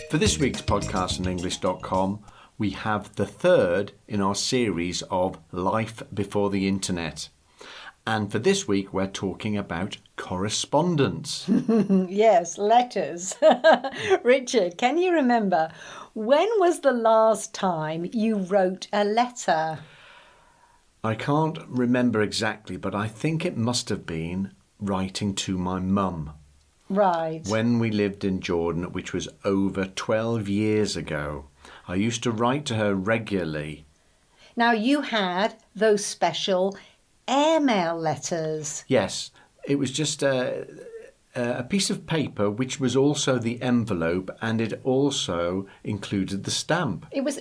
For this week's podcast on English.com, we have the third in our series of Life Before the Internet. And for this week, we're talking about correspondence. Yes, letters. Richard, can you remember, when was the last time you wrote a letter? I can't remember exactly, but I think it must have been writing to my mum. Right. When we lived in Jordan, which was over 12 years ago, I used to write to her regularly. Now, you had those special airmail letters. Yes, it was just a piece of paper which was also the envelope, and it also included the stamp. It was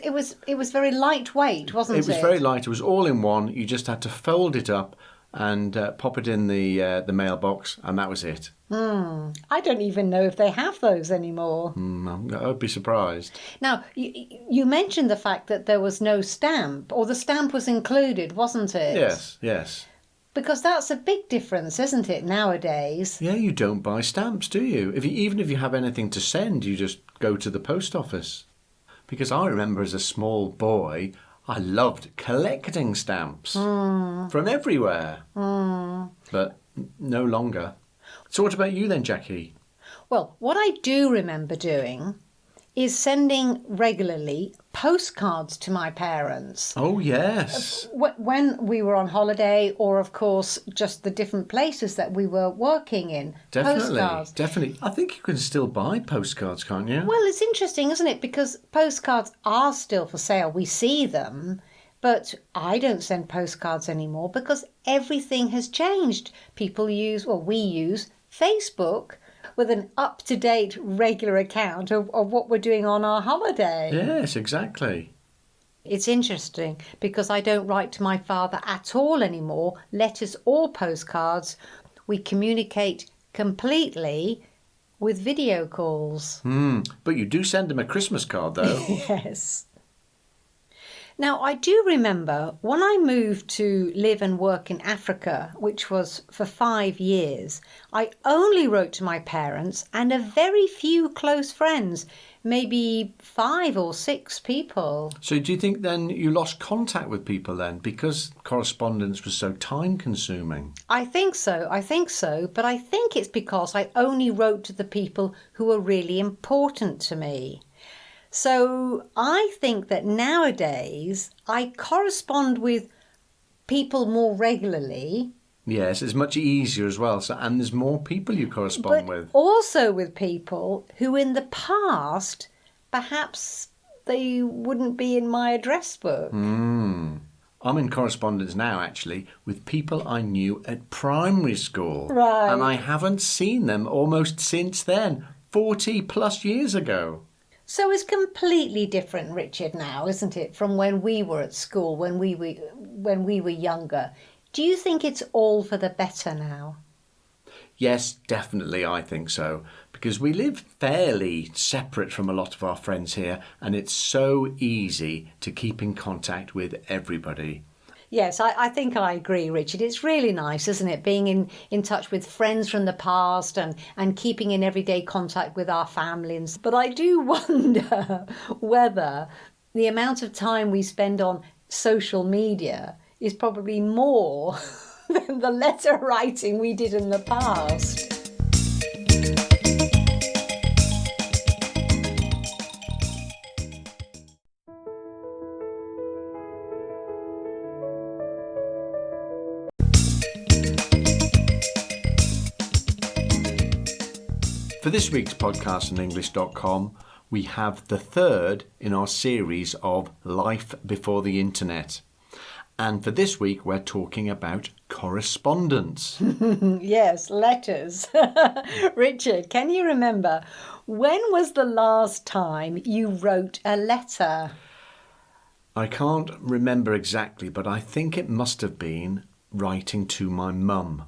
very lightweight, wasn't it? It was very light. It was all in one. You just had to fold it up and pop it in the mailbox, and that was it. I don't even know if they have those anymore. I'd be surprised. Now, you mentioned the fact that there was no stamp, or the stamp was included, wasn't it? Yes. Because that's a big difference, isn't it, nowadays? Yeah, you don't buy stamps, do you? Even if you have anything to send, you just go to the post office. Because I remember as a small boy, I loved collecting stamps from everywhere. But no longer. So what about you then, Jackie? Well, what I do remember doing is sending regularly postcards to my parents. Oh, yes. When we were on holiday, or of course just the different places that we were working in. Postcards. Definitely. I think you can still buy postcards, can't you? Well, it's interesting, isn't it? Because postcards are still for sale. We see them, but I don't send postcards anymore because everything has changed. We use Facebook with an up-to-date regular account of what we're doing on our holiday. Yes, exactly. It's interesting because I don't write to my father at all anymore, letters or postcards. We communicate completely with video calls. But you do send him a Christmas card, though. Yes. Now, I do remember when I moved to live and work in Africa, which was for 5 years, I only wrote to my parents and a very few close friends, maybe 5 or 6 people. So do you think then you lost contact with people then because correspondence was so time-consuming? I think so, but I think it's because I only wrote to the people who were really important to me. So I think that nowadays I correspond with people more regularly. Yes, it's much easier as well. And there's more people you correspond with. Also with people who in the past, perhaps they wouldn't be in my address book. I'm in correspondence now, actually, with people I knew at primary school. Right. And I haven't seen them almost since then, 40 plus years ago. So it's completely different, Richard, now, isn't it, from when we were at school, when we were younger. Do you think it's all for the better now? Yes, definitely, I think so. Because we live fairly separate from a lot of our friends here, and it's so easy to keep in contact with everybody. Yes, I think I agree, Richard. It's really nice, isn't it, being in touch with friends from the past and keeping in everyday contact with our families. But I do wonder whether the amount of time we spend on social media is probably more than the letter writing we did in the past. For this week's podcast on English.com, we have the third in our series of Life Before the Internet. And for this week, we're talking about correspondence. Yes, letters. Richard, can you remember, when was the last time you wrote a letter? I can't remember exactly, but I think it must have been writing to my mum.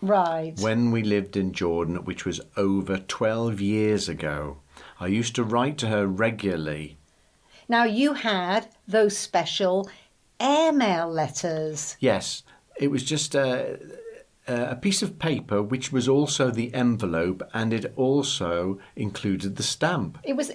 Right. When we lived in Jordan, which was over 12 years ago, I used to write to her regularly. Now, you had those special airmail letters. Yes, it was just a a piece of paper which was also the envelope, and it also included the stamp. It was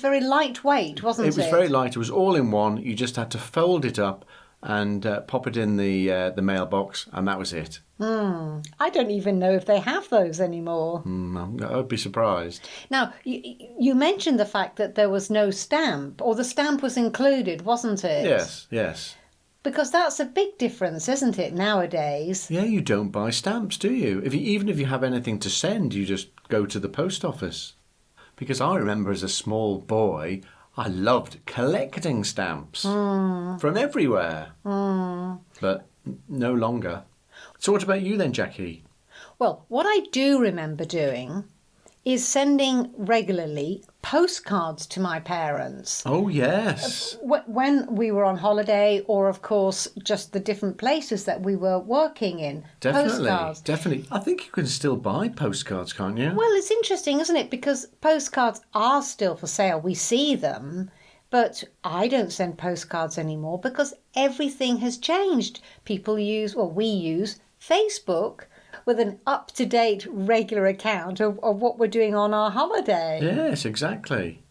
very lightweight, wasn't it? It was very light. It was all in one. You just had to fold it up and pop it in the mailbox, and that was it. I don't even know if they have those anymore. I'd be surprised. Now, you mentioned the fact that there was no stamp, or the stamp was included, wasn't it? Yes. Because that's a big difference, isn't it, nowadays? Yeah, you don't buy stamps, do you? Even if you have anything to send, you just go to the post office. Because I remember as a small boy, I loved collecting stamps from everywhere. But no longer. So what about you then, Jackie? Well, what I do remember doing is sending regularly postcards to my parents. Oh, yes. When we were on holiday, or of course just the different places that we were working in. Definitely. I think you can still buy postcards, can't you? Well, it's interesting, isn't it? Because postcards are still for sale. We see them, but I don't send postcards anymore because everything has changed. We use Facebook with an up-to-date regular account of what we're doing on our holiday. Yes, exactly.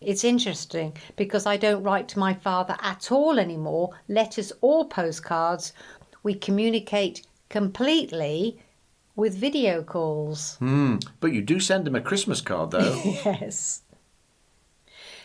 It's interesting because I don't write to my father at all anymore, letters or postcards. We communicate completely with video calls. But you do send him a Christmas card, though. Yes.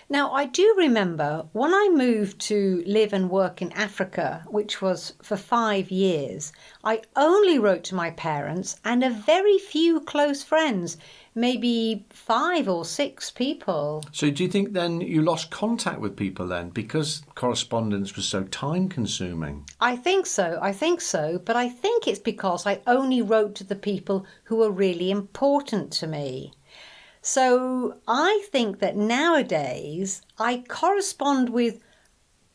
Now, I do remember when I moved to live and work in Africa, which was for 5 years, I only wrote to my parents and a very few close friends, maybe 5 or 6 people. So do you think then you lost contact with people then because correspondence was so time-consuming? I think so, but I think it's because I only wrote to the people who were really important to me. So I think that nowadays I correspond with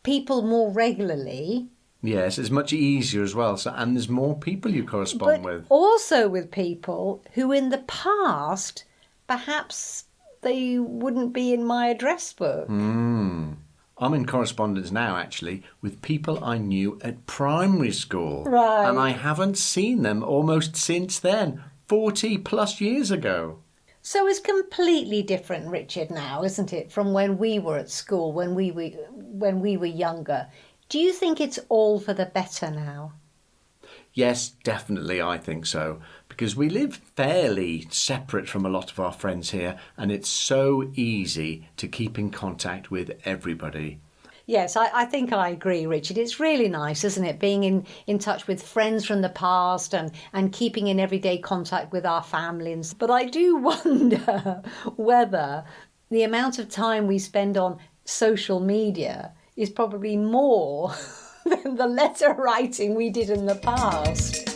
people more regularly. Yes, it's much easier as well. And there's more people you correspond with. Also with people who in the past, perhaps they wouldn't be in my address book. I'm in correspondence now, actually, with people I knew at primary school. Right. And I haven't seen them almost since then, 40 plus years ago. So it's completely different, Richard, now, isn't it, from when we were at school, when we were younger. Do you think it's all for the better now? Yes, definitely, I think so. Because we live fairly separate from a lot of our friends here, and it's so easy to keep in contact with everybody. Yes, I think I agree, Richard. It's really nice, isn't it, being in touch with friends from the past and keeping in everyday contact with our families. But I do wonder whether the amount of time we spend on social media is probably more than the letter writing we did in the past.